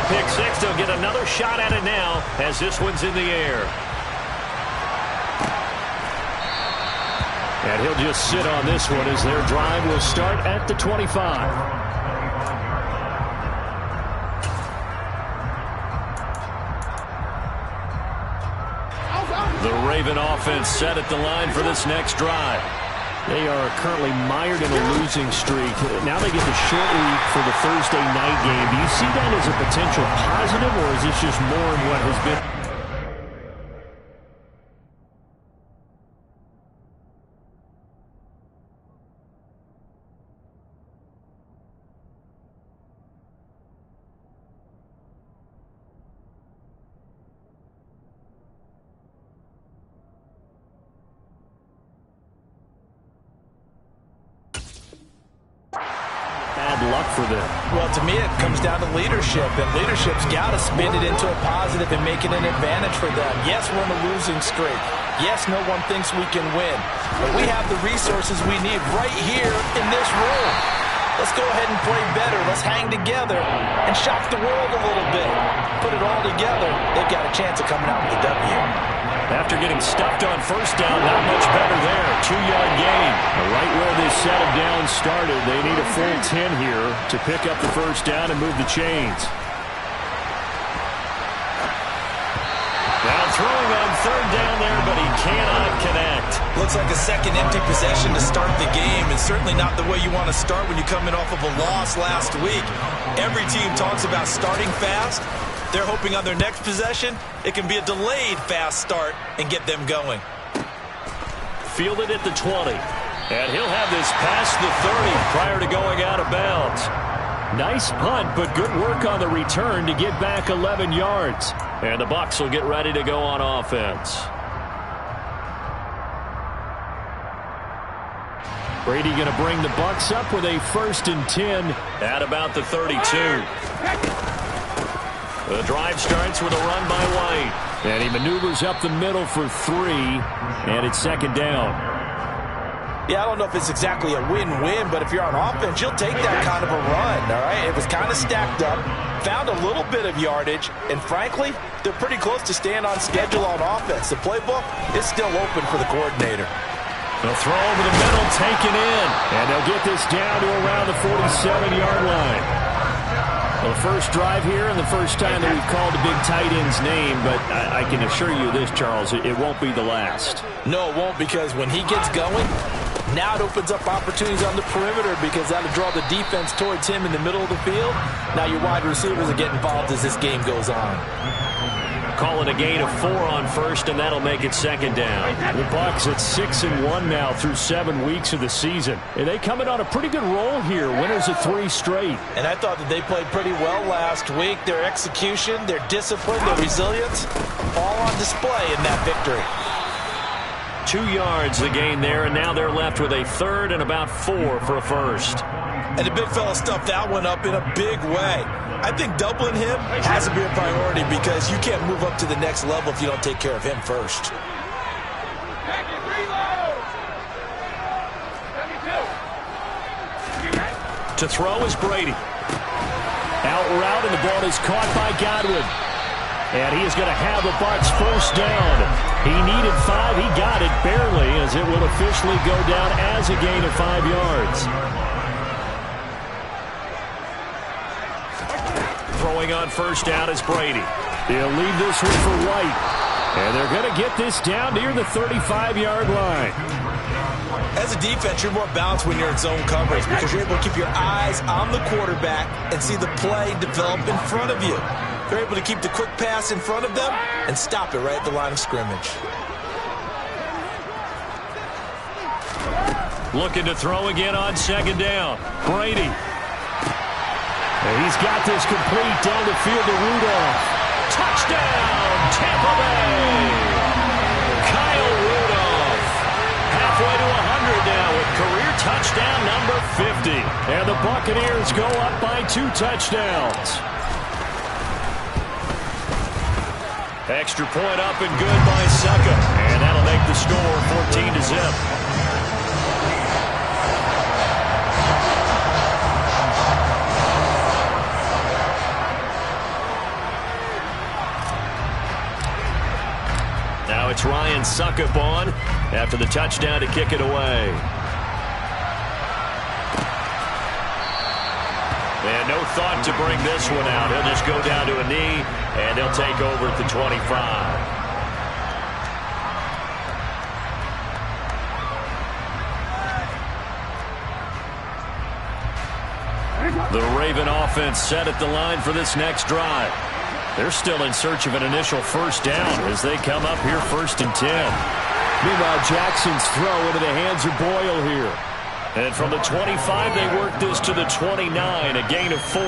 pick six. They'll get another shot at it now as this one's in the air. And he'll just sit on this one as their drive will start at the 25. The Raven offense set at the line for this next drive. They are currently mired in a losing streak. Now they get the short week for the Thursday night game. Do you see that as a potential positive, or is this just more in what has been? Luck for them. Well, to me, it comes down to leadership, and leadership's got to spin it into a positive and make it an advantage for them. Yes, we're in a losing streak. Yes, no one thinks we can win, but we have the resources we need right here in this room. Let's go ahead and play better. Let's hang together and shock the world a little bit. Put it all together. They've got a chance of coming out with a W. After getting stuffed on first down, not much better there. 2-yard gain. Right where this set of downs started, they need a full 10 here to pick up the first down and move the chains. Now throwing on third down there, but he cannot connect. Looks like a second empty possession to start the game, and certainly not the way you want to start when you're coming off of a loss last week. Every team talks about starting fast. They're hoping on their next possession, it can be a delayed fast start and get them going. Fielded at the 20. And he'll have this past the 30 prior to going out of bounds. Nice punt, but good work on the return to get back 11 yards. And the Bucs will get ready to go on offense. Brady going to bring the Bucs up with a 1st and 10 at about the 32. The drive starts with a run by White. And he maneuvers up the middle for 3. And it's 2nd down. Yeah, I don't know if it's exactly a win-win, but if you're on offense, you'll take that kind of a run, all right? It was kind of stacked up, found a little bit of yardage, and frankly, they're pretty close to staying on schedule on offense. The playbook is still open for the coordinator. They'll throw over the middle, taken in. And they'll get this down to around the 47-yard line. Well, the first drive here and the first time that we've called a big tight end's name, but I can assure you this, Charles, it won't be the last. No, it won't, because when he gets going, now it opens up opportunities on the perimeter because that'll draw the defense towards him in the middle of the field. Now your wide receivers will get involved as this game goes on. Call it a gain of 4 on first, and that'll make it 2nd down. The Bucs at 6-1 now through 7 weeks of the season. And they coming on a pretty good roll here. Winners of 3 straight. And I thought that they played pretty well last week. Their execution, their discipline, their resilience, all on display in that victory. 2 yards the gain there, and now they're left with a 3rd and about 4 for a first. And the big fella stuffed that one up in a big way. I think doubling him has to be a priority because you can't move up to the next level if you don't take care of him first. To throw is Brady. Out route, and the ball is caught by Godwin. And he is going to have the Bucs first down. He needed 5. He got it barely, as it will officially go down as a gain of 5 yards. Throwing on first down is Brady. He'll leave this one for White. And they're going to get this down near the 35-yard line. As a defense, you're more balanced when you're in zone coverage because you're able to keep your eyes on the quarterback and see the play develop in front of you. They're able to keep the quick pass in front of them and stop it right at the line of scrimmage. Looking to throw again on 2nd down. Brady. And he's got this complete down the field to Rudolph. Touchdown, Tampa Bay! Kyle Rudolph. Halfway to 100 now with career touchdown number 50. And the Buccaneers go up by 2 touchdowns. Extra point up and good by Succa. And that'll make the score 14-0. and Succop on after the touchdown to kick it away. And no thought to bring this one out. He'll just go down to a knee, and he'll take over at the 25. The Raven offense set at the line for this next drive. They're still in search of an initial first down as they come up here 1st and 10. Meanwhile, Jackson's throw into the hands of Boyle here. And from the 25, they work this to the 29, a gain of 4.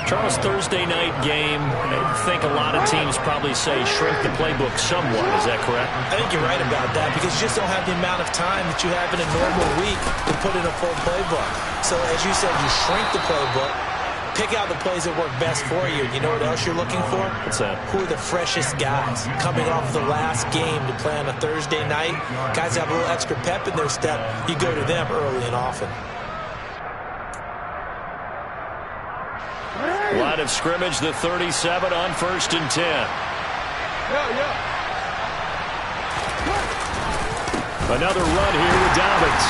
Charles, Thursday night game, I think a lot of teams probably say shrink the playbook somewhat. Is that correct? I think you're right about that because you just don't have the amount of time that you have in a normal week to put in a full playbook. So as you said, you shrink the playbook, pick out the plays that work best for you. You know what else you're looking for? What's that? Who are the freshest guys coming off the last game to play on a Thursday night? Guys have a little extra pep in their step. You go to them early and often. Line of scrimmage, the 37 on 1st and 10. Another run here with Dobbins.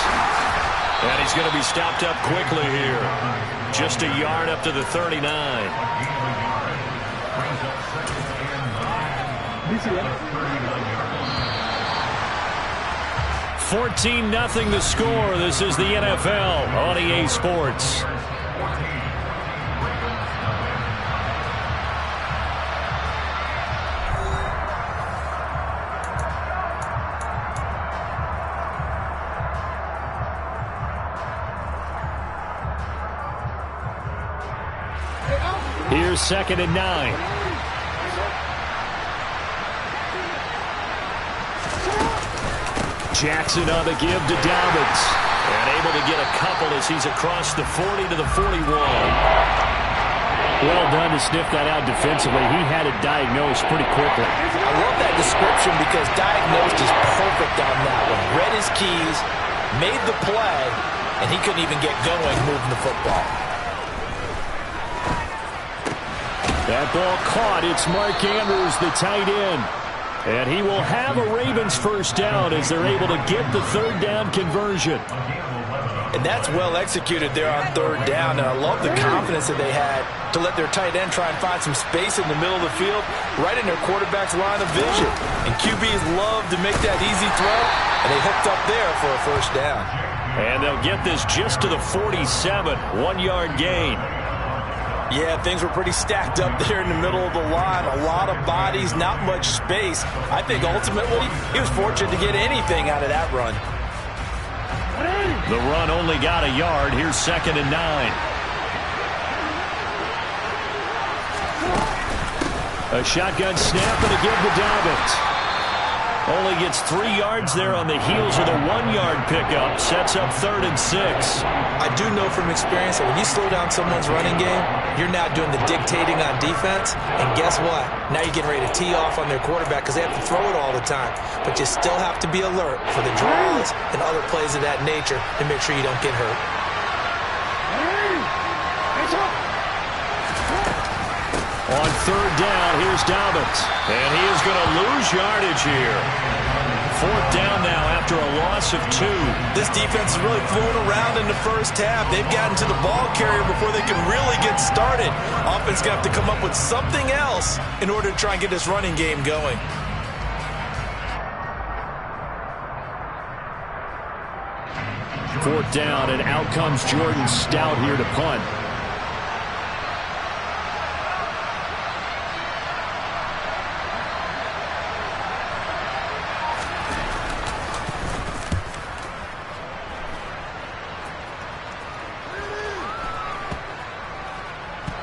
And he's going to be stopped up quickly here. Just a yard up to the 39. 14-0 the score. This is the NFL on EA Sports. Here's 2nd and 9. Jackson on the give to Dobbins. And able to get a couple as he's across the 40 to the 41. Well done to sniff that out defensively. He had it diagnosed pretty quickly. I love that description because diagnosed is perfect on that one. Read his keys, made the play, and he couldn't even get going moving the football. That ball caught. It's Mark Andrews, the tight end. And he will have a Ravens first down as they're able to get the 3rd down conversion. And that's well executed there on 3rd down. And I love the confidence that they had to let their tight end try and find some space in the middle of the field, right in their quarterback's line of vision. And QBs love to make that easy throw, and they hooked up there for a first down. And they'll get this just to the 47, 1-yard gain. Yeah, things were pretty stacked up there in the middle of the line. A lot of bodies, not much space. I think ultimately he was fortunate to get anything out of that run. The run only got a yard. Here's 2nd and 9. A shotgun snap and a give to Dobbins. Only gets 3 yards there on the heels of the 1-yard pickup. Sets up 3rd and 6. I do know from experience that when you slow down someone's running game, you're now doing the dictating on defense. And guess what? Now you're getting ready to tee off on their quarterback because they have to throw it all the time. But you still have to be alert for the draws and other plays of that nature to make sure you don't get hurt. On 3rd down, here's Dobbins. And he is going to lose yardage here. 4th down now after a loss of 2. This defense is really fooling around in the first half. They've gotten to the ball carrier before they can really get started. Offense going to have to come up with something else in order to try and get this running game going. Fourth down, and out comes Jordan Stout here to punt.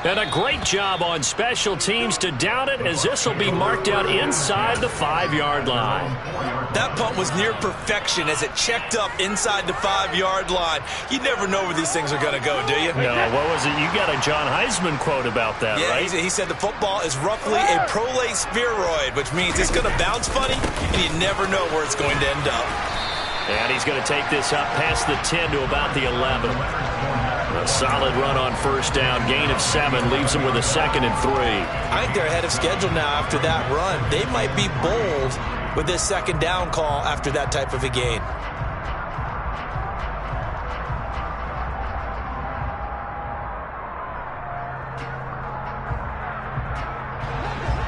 And a great job on special teams to down it, as this will be marked out inside the 5-yard line. That punt was near perfection as it checked up inside the 5-yard line. You never know where these things are going to go, do you? No, what was it? You got a John Heisman quote about that, right? Yeah, he said the football is roughly a prolate spheroid, which means it's going to bounce funny, and you never know where it's going to end up. And he's going to take this up past the 10 to about the 11. A solid run on first down. Gain of 7 leaves him with a 2nd and 3. I think they're ahead of schedule now after that run. They might be bold with this second down call after that type of a gain.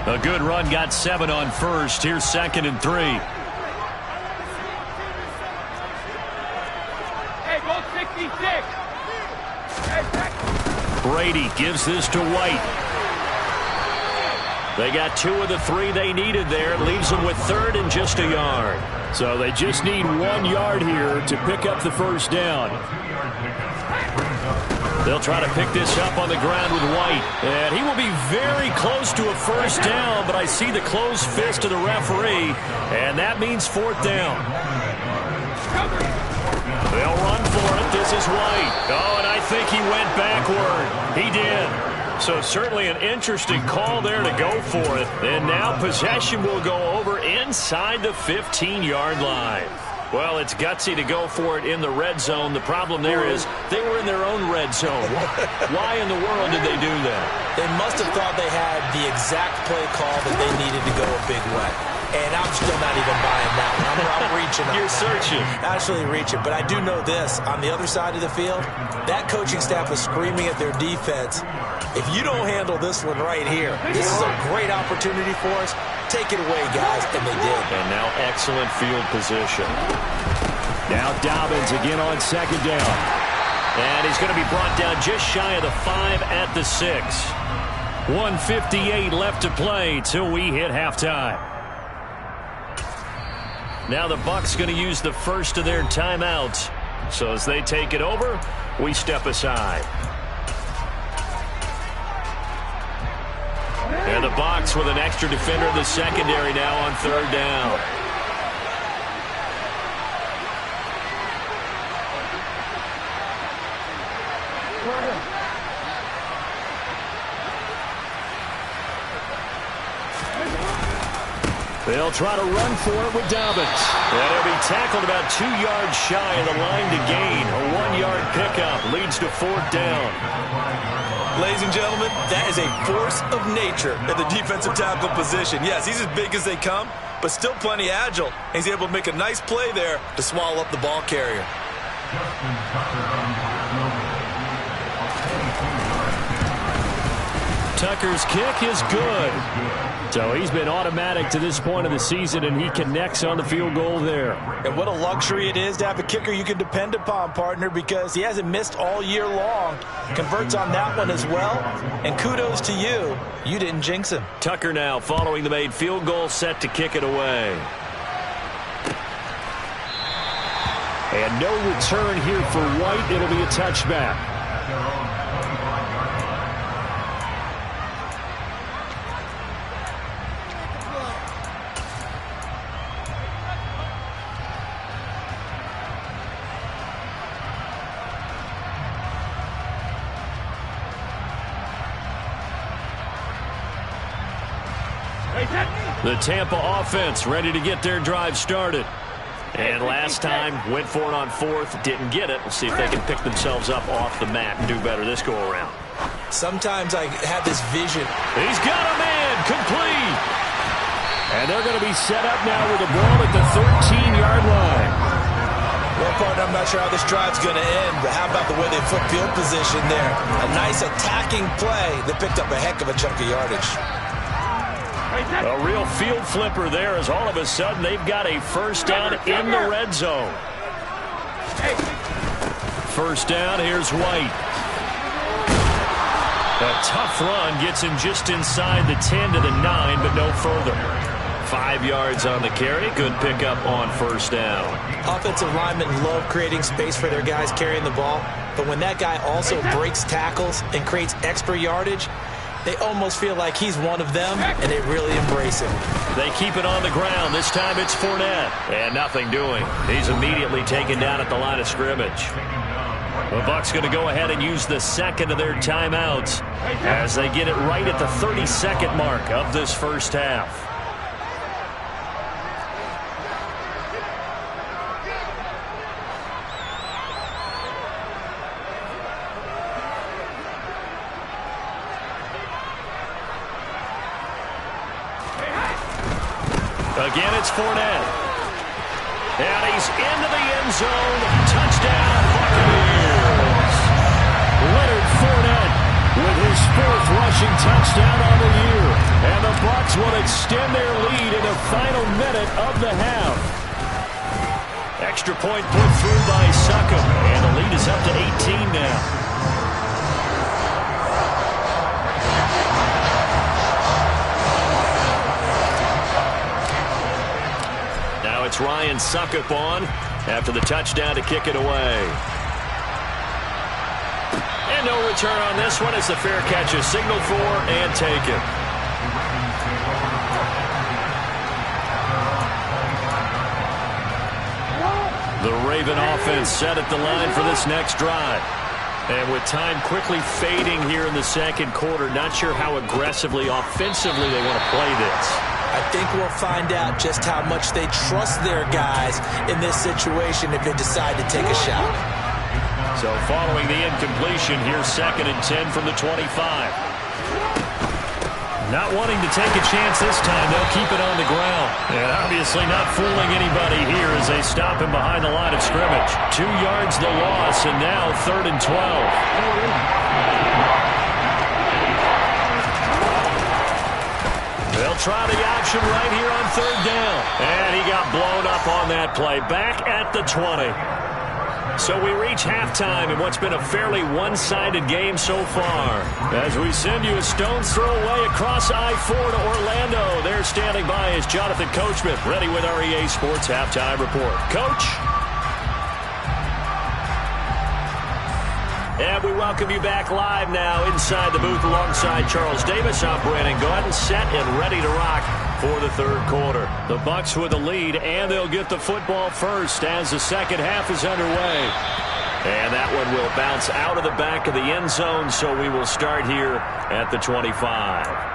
A good run got 7 on first. Here's 2nd and 3. Hey, go 66. Brady gives this to White. They got 2 of the 3 they needed there. It leaves them with 3rd and just a yard. So they just need 1 yard here to pick up the first down. They'll try to pick this up on the ground with White. And he will be very close to a first down, but I see the closed fist of the referee, and that means 4th down. They'll run for it. This is White. Oh, and I think he went backward. He did. So certainly an interesting call there to go for it. And now possession will go over inside the 15-yard line. Well, it's gutsy to go for it in the red zone. The problem there is they were in their own red zone. Why in the world did they do that? They must have thought they had the exact play call that they needed to go a big way. And I'm still not even buying that one. I'm reaching on You're that. searching. Actually reaching. But I do know this. On the other side of the field, that coaching staff was screaming at their defense, if you don't handle this one right here, this is a great opportunity for us. Take it away, guys. And they did. And now excellent field position. Now Dobbins again on 2nd down. And he's going to be brought down just shy of the 5 at the 6. 1:58 left to play till we hit halftime. Now the Bucs going to use the first of their timeouts. So as they take it over, we step aside. And the Bucs with an extra defender in the secondary now on 3rd down. They'll try to run for it with Dobbins. And he'll be tackled about 2 yards shy of the line to gain. A 1-yard pickup leads to 4th down. Ladies and gentlemen, that is a force of nature at the defensive tackle position. Yes, he's as big as they come, but still plenty agile. He's able to make a nice play there to swallow up the ball carrier. Tucker's kick is good. So he's been automatic to this point of the season, and he connects on the field goal there. And what a luxury it is to have a kicker you can depend upon, partner, because he hasn't missed all year long. Converts on that one as well. And kudos to you. You didn't jinx him. Tucker now following the made field goal, set to kick it away. And no return here for White. It'll be a touchback. The Tampa offense ready to get their drive started. And last time, went for it on 4th, didn't get it. We'll see if they can pick themselves up off the mat and do better this go-around. Sometimes I have this vision. He's got a man, complete. And they're going to be set up now with the ball at the 13-yard line. Well, partner, I'm not sure how this drive's going to end, but how about the way they flip field position there? A nice attacking play that picked up a heck of a chunk of yardage. A real field flipper there as all of a sudden they've got a first down in the red zone. First down, here's White. A tough run gets him just inside the 10 to the 9, but no further. 5 yards on the carry. Good pickup on first down. Offensive linemen love creating space for their guys carrying the ball, but when that guy also breaks tackles and creates extra yardage, they almost feel like he's one of them, and they really embrace him. They keep it on the ground. This time it's Fournette. And nothing doing. He's immediately taken down at the line of scrimmage. The Bucs going to go ahead and use the second of their timeouts as they get it right at the 32nd mark of this first half. Again, it's Fournette. And he's into the end zone. Touchdown, Buccaneers. Leonard Fournette with his 4th rushing touchdown on the year. And the Bucs will extend their lead in the final minute of the half. Extra point put through by Succop. And the lead is up to 18 now. It's Ryan Succop on after the touchdown to kick it away. And no return on this one as the fair catch is signaled for and taken. The Raven offense set at the line for this next drive. And with time quickly fading here in the second quarter, not sure how aggressively, offensively they want to play this. I think we'll find out just how much they trust their guys in this situation if they decide to take a shot. So following the incompletion, here's 2nd and 10 from the 25. Not wanting to take a chance this time, they'll keep it on the ground. And obviously not fooling anybody here as they stop him behind the line of scrimmage. 2 yards the loss, and now 3rd and 12. They'll try the option right here on 3rd down. And he got blown up on that play. Back at the 20. So we reach halftime in what's been a fairly one-sided game so far. As we send you a stone's throw away across I-4 to Orlando. There standing by is Jonathan Coachman, ready with our EA Sports Halftime Report. Coach? And we welcome you back live now inside the booth alongside Charles Davis. I'm Brandon Gaudin, set and ready to rock for the 3rd quarter. The Bucs with the lead, and they'll get the football first as the second half is underway. And that one will bounce out of the back of the end zone, so we will start here at the 25.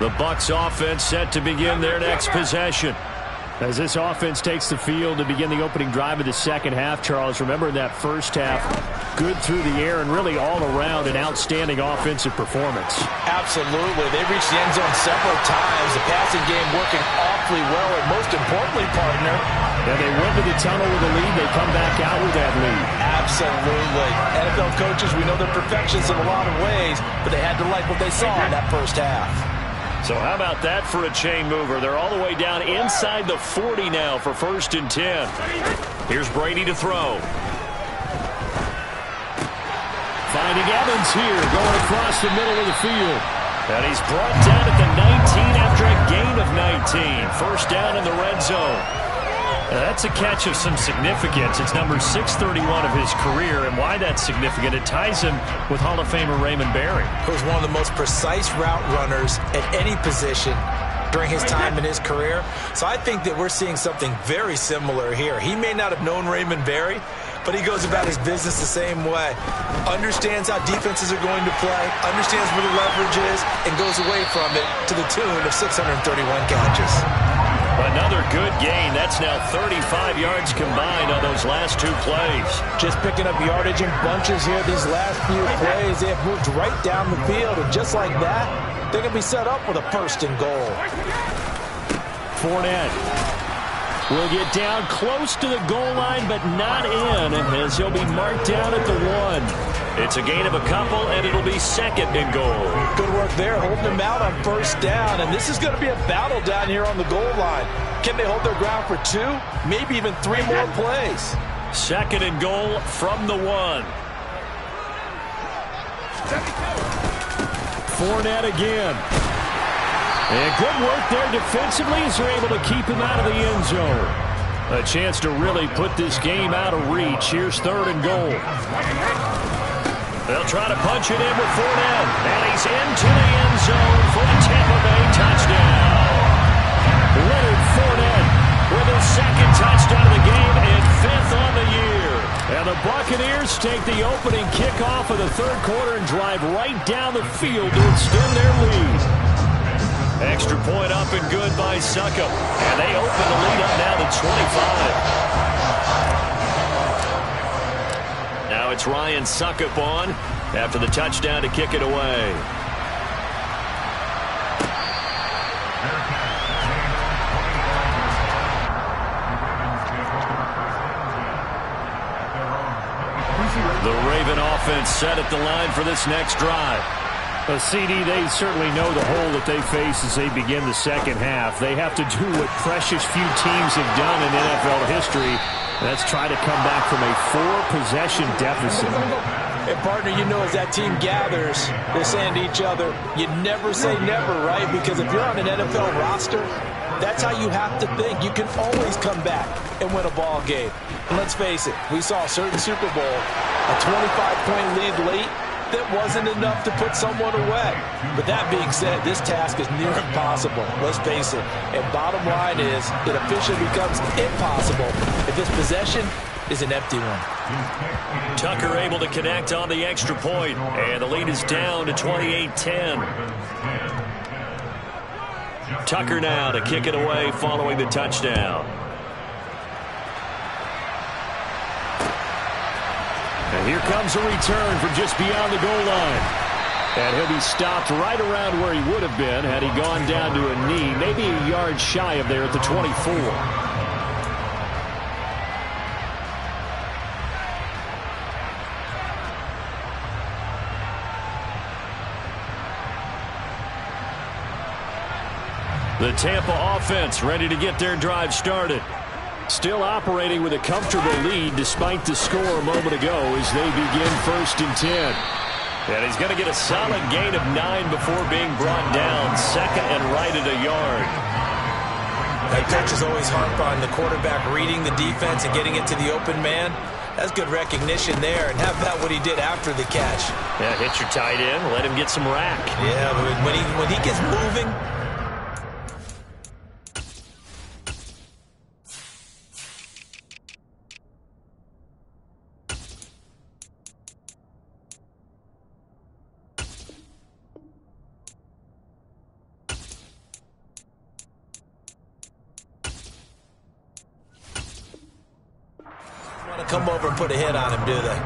The Bucs offense set to begin their next possession. As this offense takes the field to begin the opening drive of the second half, Charles, remember in that first half, good through the air and really all around an outstanding offensive performance. Absolutely. They reached the end zone several times. The passing game working awfully well, and most importantly, partner, and they went to the tunnel with a lead. They come back out with that lead. Absolutely. NFL coaches, we know they're perfectionists in a lot of ways, but they had to like what they saw in that first half. So how about that for a chain mover? They're all the way down inside the 40 now for 1st and 10. Here's Brady to throw. Finding Evans here, going across the middle of the field. And he's brought down at the 19 after a gain of 19. 1st down in the red zone. That's a catch of some significance. It's number 631 of his career, and why that's significant, it ties him with Hall of Famer Raymond Berry. Who's one of the most precise route runners at any position during his time in his career. So I think that we're seeing something very similar here. He may not have known Raymond Berry, but he goes about his business the same way. Understands how defenses are going to play, understands where the leverage is, and goes away from it to the tune of 631 catches. Another good gain. That's now 35 yards combined on those last 2 plays. Just picking up yardage in bunches here these last few plays. They have moved right down the field, and just like that, they can be set up with a 1st and goal. Fournette will get down close to the goal line, but not in, as he'll be marked down at the 1. It's a gain of a couple, and it'll be 2nd and goal. Good work there, holding them out on 1st down, and this is going to be a battle down here on the goal line. Can they hold their ground for 2, maybe even 3 more plays? 2nd and goal from the 1. Fournette again. And good work there defensively as they're able to keep him out of the end zone. A chance to really put this game out of reach. Here's 3rd and goal. They'll try to punch it in with Fournette. And he's into the end zone for a Tampa Bay touchdown. Leonard Fournette with his 2nd touchdown of the game and 5th on the year. And the Buccaneers take the opening kickoff of the 3rd quarter and drive right down the field to extend their lead. Extra point up and good by Succop. And they open the lead up now to 25. Now it's Ryan Succop on after the touchdown to kick it away. The Raven offense set at the line for this next drive. CD, they certainly know the hole that they face as they begin the second half. They have to do what precious few teams have done in NFL history. That's try to come back from a 4-possession deficit. And, partner, you know, as that team gathers, they're saying to each other, you never say never, right? Because if you're on an NFL roster, that's how you have to think. You can always come back and win a ball game. And let's face it, we saw a certain Super Bowl, a 25-point lead late, that wasn't enough to put someone away. But that being said, this task is near impossible. Let's face it. And bottom line is, it officially becomes impossible if this possession is an empty one. Tucker able to connect on the extra point, and the lead is down to 28-10. Tucker now to kick it away following the touchdown. And here comes a return from just beyond the goal line. And he'll be stopped right around where he would have been had he gone down to a knee, maybe a yard shy of there at the 24. The Tampa offense ready to get their drive started. Still operating with a comfortable lead despite the score a moment ago as they begin 1st and 10. And he's going to get a solid gain of 9 before being brought down. 2nd and right at a yard. That coaches always harp on the quarterback reading the defense and getting it to the open man. That's good recognition there. And how about what he did after the catch? Yeah, hit your tight end, let him get some rack. Yeah, when he gets moving, come over and put a hit on him, do they?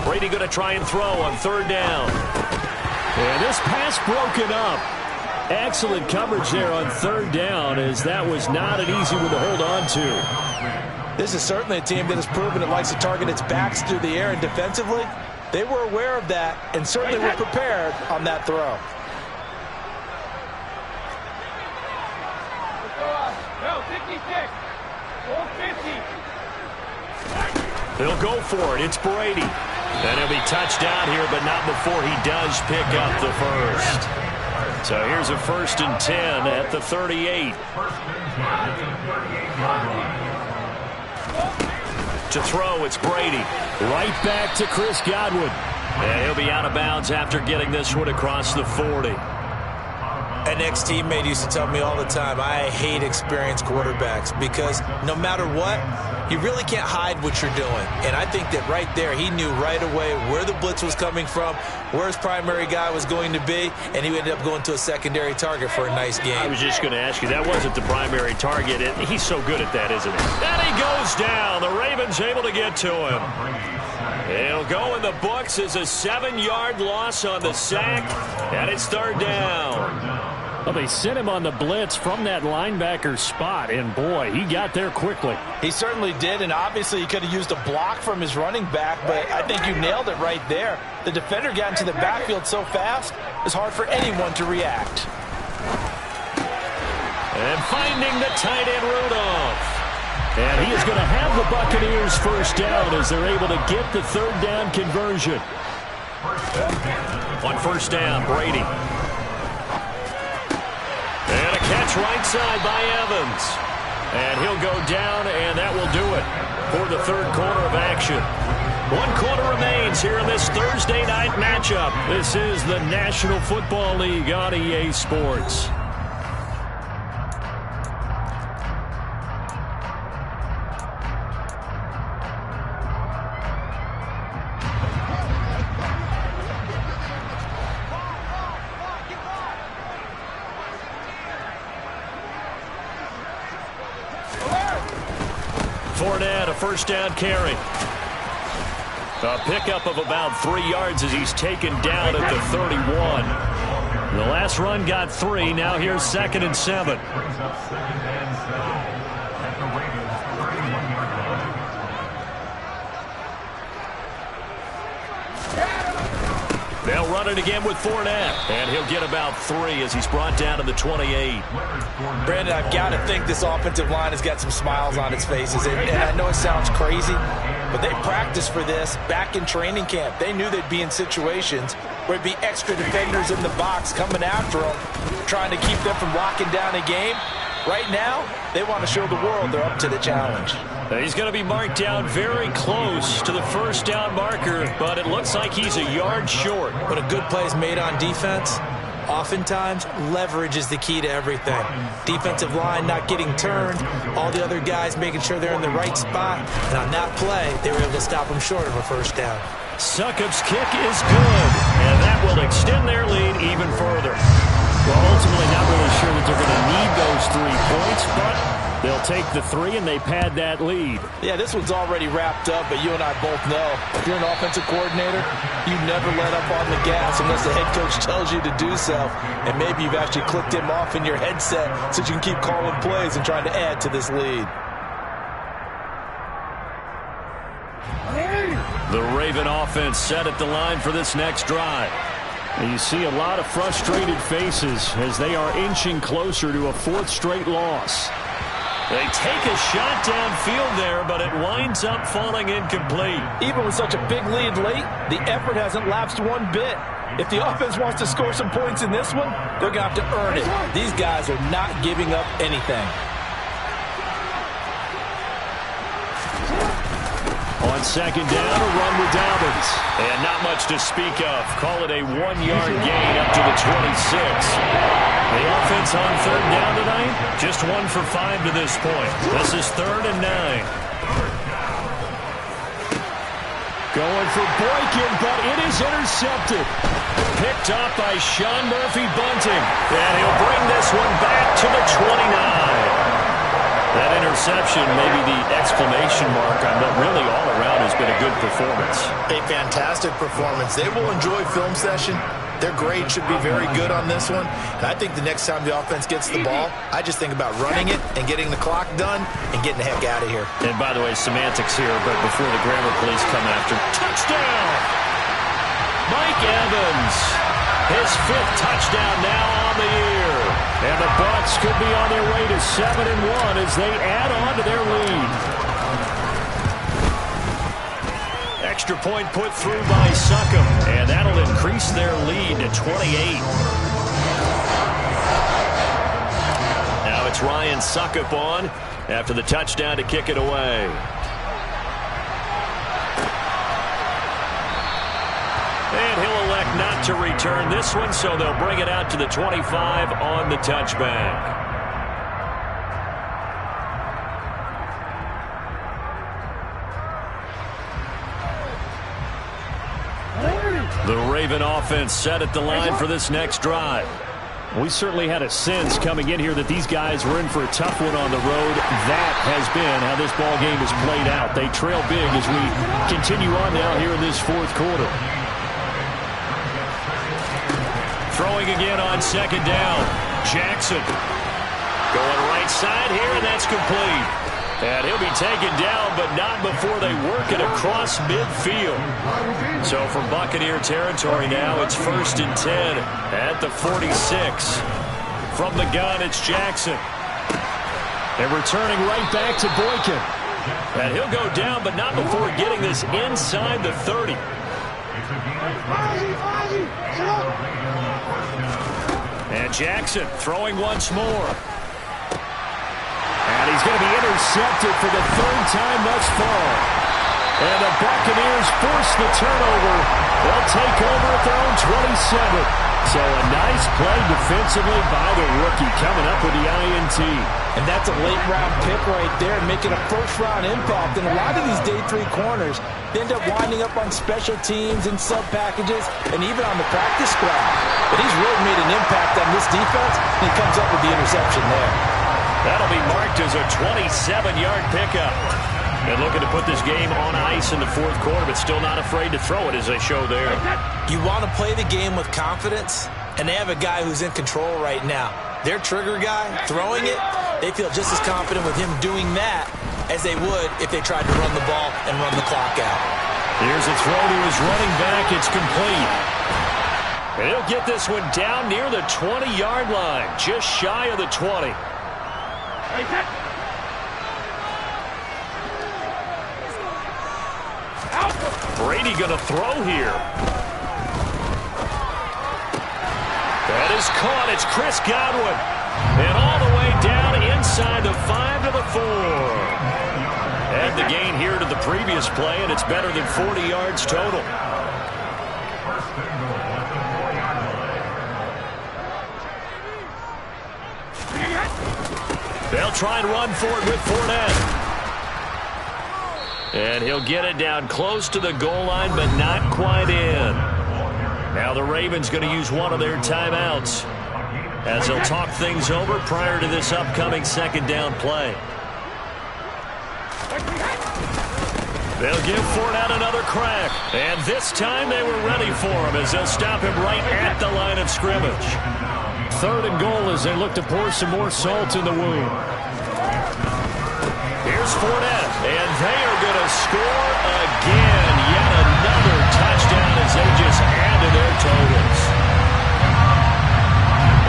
Brady going to try and throw on 3rd down. And this pass broken up. Excellent coverage there on 3rd down, as that was not an easy one to hold on to. This is certainly a team that has proven it likes to target its backs through the air, and defensively, they were aware of that and certainly were prepared on that throw. They'll go for it. It's Brady. And he'll be touched down here, but not before he does pick up the first. So here's a 1st and 10 at the 38. To throw, it's Brady. Right back to Chris Godwin. And he'll be out of bounds after getting this one across the 40. An ex-teammate used to tell me all the time, I hate experienced quarterbacks because no matter what, you really can't hide what you're doing. And I think that right there, he knew right away where the blitz was coming from, where his primary guy was going to be, and he ended up going to a secondary target for a nice game. I was just going to ask you, that wasn't the primary target. He's so good at that, isn't he? And he goes down. The Ravens able to get to him. He'll go in the books as a 7-yard loss on the sack, and it's 3rd down. Well, they sent him on the blitz from that linebacker spot, and boy, he got there quickly. He certainly did, and obviously he could have used a block from his running back, but I think you nailed it right there. The defender got into the backfield so fast, it's hard for anyone to react. And finding the tight end Rudolph. And he is going to have the Buccaneers 1st down as they're able to get the 3rd down conversion. On 1st down, Brady. And a catch right side by Evans. And he'll go down, and that will do it for the 3rd quarter of action. 1 quarter remains here in this Thursday night matchup. This is the National Football League on EA Sports. first down carry. A pickup of about 3 yards as he's taken down at the 31. The last run got 3. Now here's 2nd and 7. They'll run it again with Fournette. And he'll get about 3 as he's brought down to the 28. Brandon, I've got to think this offensive line has got some smiles on its faces. And I know it sounds crazy, but they practiced for this back in training camp. They knew they'd be in situations where it'd be extra defenders in the box coming after them, trying to keep them from locking down a game. Right now, they want to show the world they're up to the challenge. He's going to be marked down very close to the first down marker, but it looks like he's a yard short. But a good play is made on defense. Oftentimes, leverage is the key to everything. Defensive line not getting turned, all the other guys making sure they're in the right spot. And on that play, they were able to stop them short of a first down. Succop's kick is good, and that will extend their lead even further. Well, ultimately not really sure that they're going to need those 3 points, but they'll take the 3 and they pad that lead. Yeah, this one's already wrapped up, but you and I both know if you're an offensive coordinator, you never let up on the gas unless the head coach tells you to do so. And maybe you've actually clicked him off in your headset so you can keep calling plays and trying to add to this lead. The Raven offense set at the line for this next drive. And you see a lot of frustrated faces as they are inching closer to a 4th straight loss. They take a shot downfield there, but it winds up falling incomplete. Even with such a big lead late, the effort hasn't lapsed one bit. If the offense wants to score some points in this one, they're going to have to earn it. These guys are not giving up anything. On 2nd down, a run with Dobbins. And not much to speak of. Call it a 1-yard gain up to the 26. The offense on 3rd down tonight, just 1 for 5 to this point. This is 3rd and 9. Going for Boykin, but it is intercepted. Picked up by Sean Murphy-Bunting. And he'll bring this one back to the 29. That interception may be the exclamation mark on what really all around has been a good performance. A fantastic performance. They will enjoy film session. Their grade should be very good on this one. And I think the next time the offense gets the ball, I just think about running it and getting the clock done and getting the heck out of here. And by the way, semantics here, but before the grammar police come after. Touchdown! Mike Evans. His 5th touchdown now on the year. And the Bucs could be on their way to 7-1 as they add on to their lead. Extra point put through by Succop, and that'll increase their lead to 28. Now it's Ryan Succop on after the touchdown to kick it away. And he'll elect not to return this one, so they'll bring it out to the 25 on the touchback. The Raven offense set at the line for this next drive. We certainly had a sense coming in here that these guys were in for a tough one on the road. That has been how this ball game has played out. They trail big as we continue on now here in this 4th quarter. Throwing again on 2nd down. Jackson going right side here, and that's complete. And he'll be taken down, but not before they work it across midfield. So from Buccaneer territory now, it's 1st and 10 at the 46. From the gun, it's Jackson. And returning right back to Boykin. And he'll go down, but not before getting this inside the 30. And Jackson throwing once more. And he's going to be intercepted for the 3rd time thus far. And the Buccaneers force the turnover. They'll take over at their own 27. So a nice play defensively by the rookie coming up with the INT. And that's a late-round pick right there, making a first-round impact. And a lot of these day 3 corners, they end up winding up on special teams and sub-packages and even on the practice squad. But he's really made an impact on this defense, and he comes up with the interception there. That'll be marked as a 27-yard pickup. And looking to put this game on ice in the fourth quarter, but still not afraid to throw it as they show there. You want to play the game with confidence, and they have a guy who's in control right now. Their trigger guy, throwing it, they feel just as confident with him doing that as they would if they tried to run the ball and run the clock out. Here's a throw to his running back. It's complete. And he'll get this one down near the 20-yard line, just shy of the 20. Brady going to throw here. That is caught. It's Chris Godwin. And all the way down inside the 5 to the 4. And the gain here to the previous play, and it's better than 40 yards total. They'll try and run for it with Fournette. And he'll get it down close to the goal line, but not quite in. Now the Ravens going to use one of their timeouts as they'll talk things over prior to this upcoming second down play. They'll give Fournette another crack. And this time they were ready for him as they'll stop him right at the line of scrimmage. 3rd and goal as they look to pour some more salt in the wound. Here's Fournette, and they are going to score again. Yet another touchdown as they just add to their totals.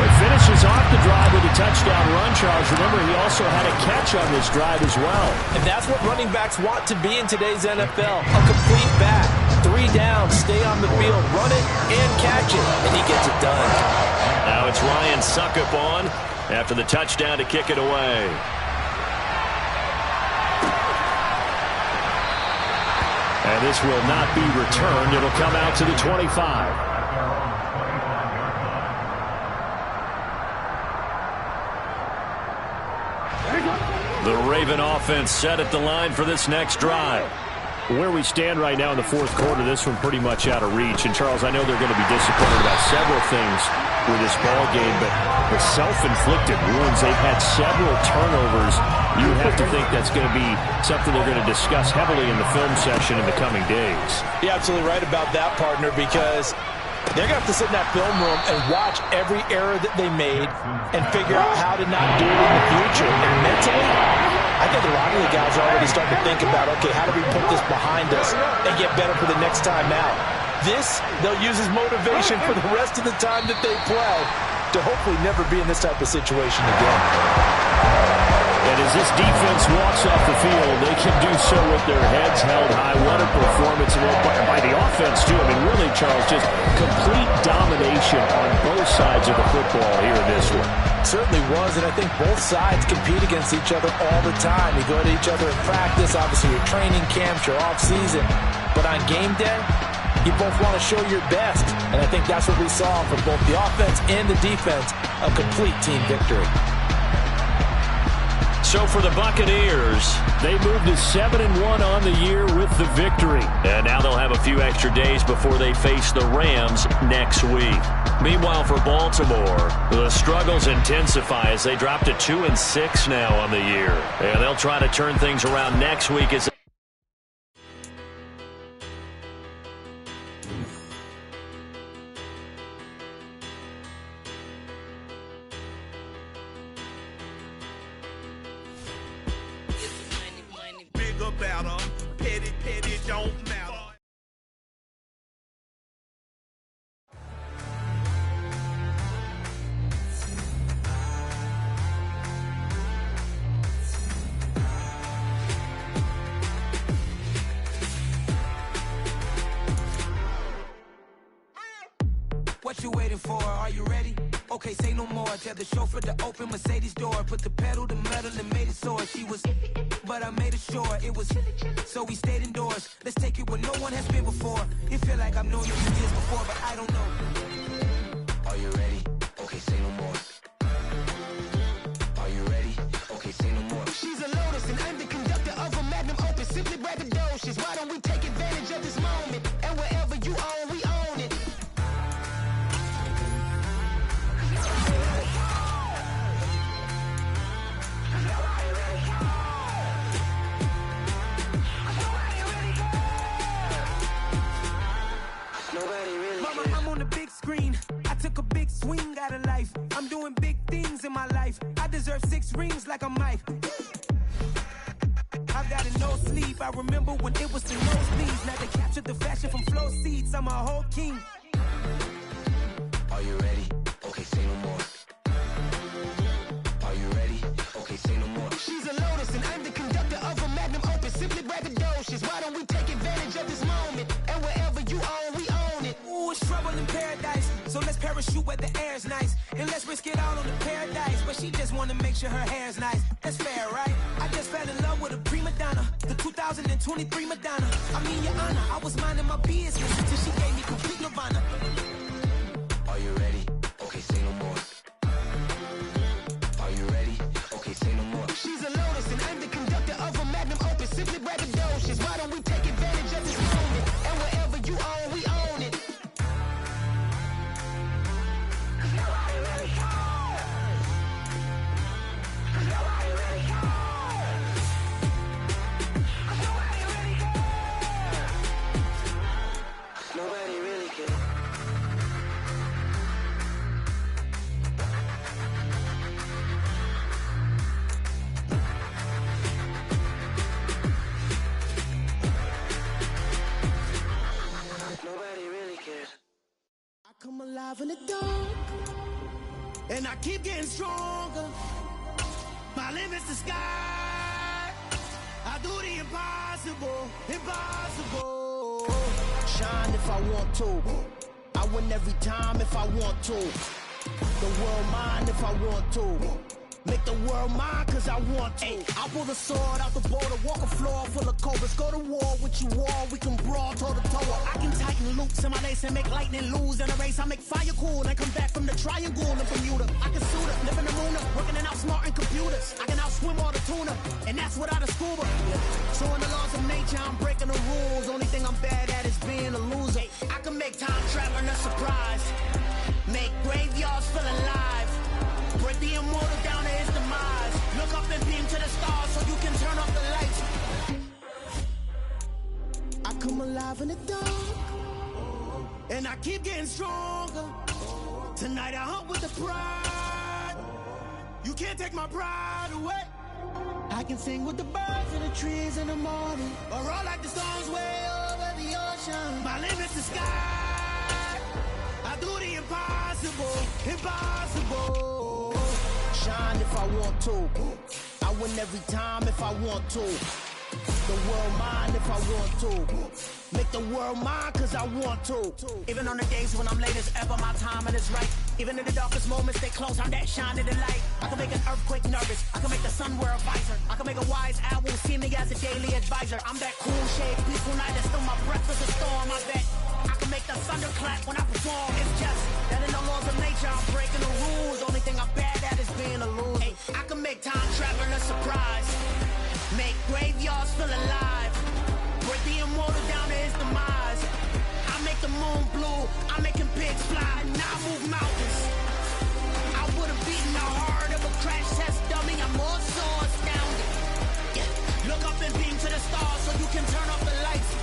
It finishes off the drive with a touchdown run, Charles. Remember, he also had a catch on this drive as well. And that's what running backs want to be in today's NFL. A complete back. 3 down, stay on the field, run it, and catch it. And he gets it done. Now it's Ryan Succop on after the touchdown to kick it away. And this will not be returned. It'll come out to the 25. The Raven offense set at the line for this next drive. Where we stand right now in the fourth quarter, this one pretty much out of reach. And, Charles, I know they're going to be disappointed about several things with this ball game, but the self-inflicted wounds, they've had several turnovers. You have to think that's going to be something they're going to discuss heavily in the film session in the coming days. You're absolutely right about that, partner, because they're going to have to sit in that film room and watch every error that they made and figure out how to not do it in the future. And mentally, I think a lot of the guys are already starting to think about, okay, how do we put this behind us and get better for the next time out? This, they'll use as motivation for the rest of the time that they play to hopefully never be in this type of situation again. And as this defense walks off the field, they can do so with their heads held high. What a performance by the offense, too. I mean, really, Charles, just complete domination on both sides of the football here in this one. Certainly was, and I think both sides compete against each other all the time. You go to each other in practice, obviously your training camps, your off-season. But on game day, you both want to show your best. And I think that's what we saw from both the offense and the defense, a complete team victory. So for the Buccaneers, they moved to 7-1 on the year with the victory. And now they'll have a few extra days before they face the Rams next week. Meanwhile, for Baltimore, the struggles intensify as they drop to 2-6 now on the year. And they'll try to turn things around next week as What you waiting for? Are you ready? Okay, say no more. Tell the chauffeur to open Mercedes door. Put the pedal to metal and made it soar. She was, but I made it sure it was. So we stayed indoors. Let's take it where no one has been before. It feel like I've known you for years before, but I don't know. Are you ready? Okay, say no more. Are you ready? Okay, say no more. She's a Lotus and I'm the conductor of a Magnum Opus. Simply braggadocious. Why don't we take advantage of this moment? And wherever you own, we own it. dreams. I deserve 6 rings like I'm Mike. I got a no sleep. I remember when it was the nosebleeds. Now they captured the fashion from flow seats. I'm a whole king. Are you ready? Okay, say no more. Are you ready? Okay, say no more. She's a lotus and I'm the conductor of a magnum opus. Simply braggadocious. Why don't we take advantage of this moment? And wherever you own, we own it. Ooh, it's trouble in paradise. So let's parachute where the air's nice. And let's risk it all on the paradise. But she just wanna make sure her hair's nice. That's fair, right? I just fell in love with a prima donna. The 2023 Madonna. I mean, your honor, I was minding my business until she gave me complete nirvana. Are you ready? Okay, say no more. Are you ready? Okay, say no more. She's a lotus and I'm the conductor of a magnum opus. Simply braggadocious. Why don't we take advantage of this moment? And wherever you own, we own it. Nobody really cares. Nobody really cares. Nobody really cares. Nobody really cares. Nobody really cares. I come alive in the dark, and I keep getting stronger. My limit's the sky. I do the impossible, impossible. Shine if I want to. I win every time if I want to. The world mine if I want to. Make the world mine cause I want to. I pull the sword out the border, walk a floor full of cobras. Go to war with you all, we can brawl toe to toe. I can tighten loops in my lace and make lightning lose in a race. I make fire cool and come back from the triangle in Bermuda. I can suit up, live in the moon, working and outsmarting computers. I can outswim all the tuna, and that's without a scuba. So in the laws of nature, I'm breaking the rules. Only thing I'm bad at is being a loser. I can make time traveling a surprise. Make graveyards feel alive. Break the immortal down to his demise. Look up and beam to the stars so you can turn off the lights. I come alive in the dark, and I keep getting stronger. Tonight I hunt with the pride. You can't take my pride away. I can sing with the birds and the trees in the morning, or roll like the storms way over the ocean. My limit's the sky. I do the impossible, impossible. Shine if I want to. I win every time if I want to. The world mine if I want to. Make the world mine cause I want to. Even on the days when I'm late as ever, my timing is right. Even in the darkest moments, stay close, I'm that shine in the light. I can make an earthquake nervous, I can make the sun wear a visor. I can make a wise owl see me as a daily advisor. I'm that cool shade, peaceful night, that's still my breath is a storm, I bet. I can make the thunder clap when I perform. It's just that in the laws of nature, I'm breaking the rules. Only thing I'm bad at is being a loser. Hey, I can make time traveling a surprise. Make graveyards feel alive. Break the immortal down to his demise. I make the moon blue. I'm making pigs fly. Now I move mountains. I would have beaten the heart of a crash test dummy. I'm more so astounded. Yeah. Look up and beam to the stars so you can turn off the lights.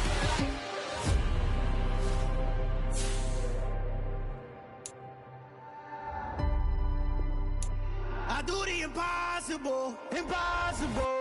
I do the impossible, impossible.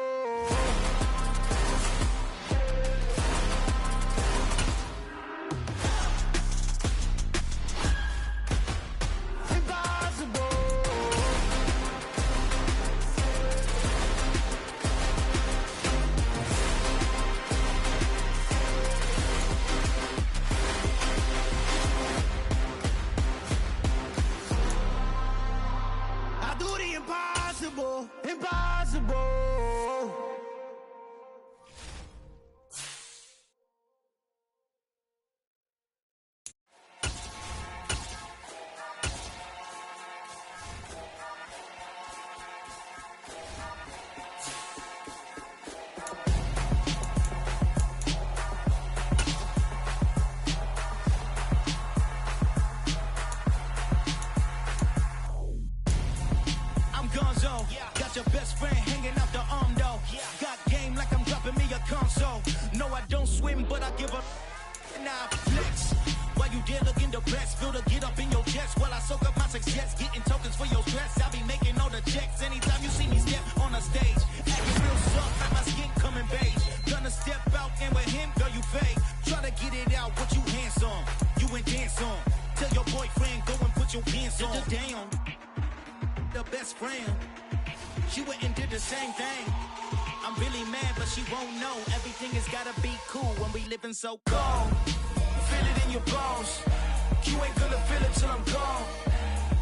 Impossible, impossible. Your best friend hanging out the arm though. Got game like I'm dropping me a console. No, I don't swim, but I give up. Now flex. While you there looking the best, feel the get up in your chest while I soak up my success, getting tokens for your stress. I be making all the checks and put your hands on the down. The best friend, she went and did the same thing. I'm really mad, but she won't know. Everything has gotta be cool when we living so cold. Feel it in your bones. You ain't gonna feel it till I'm gone.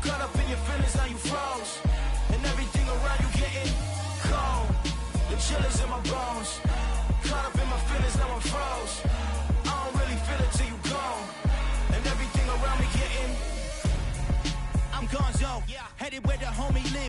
Caught up in your feelings, now you froze. And everything around you getting cold. The chill is in my bones. Caught up in my feelings, now I'm froze. I don't really feel it till you gone. And everything around me getting I'm gonzo, headed where the homie live.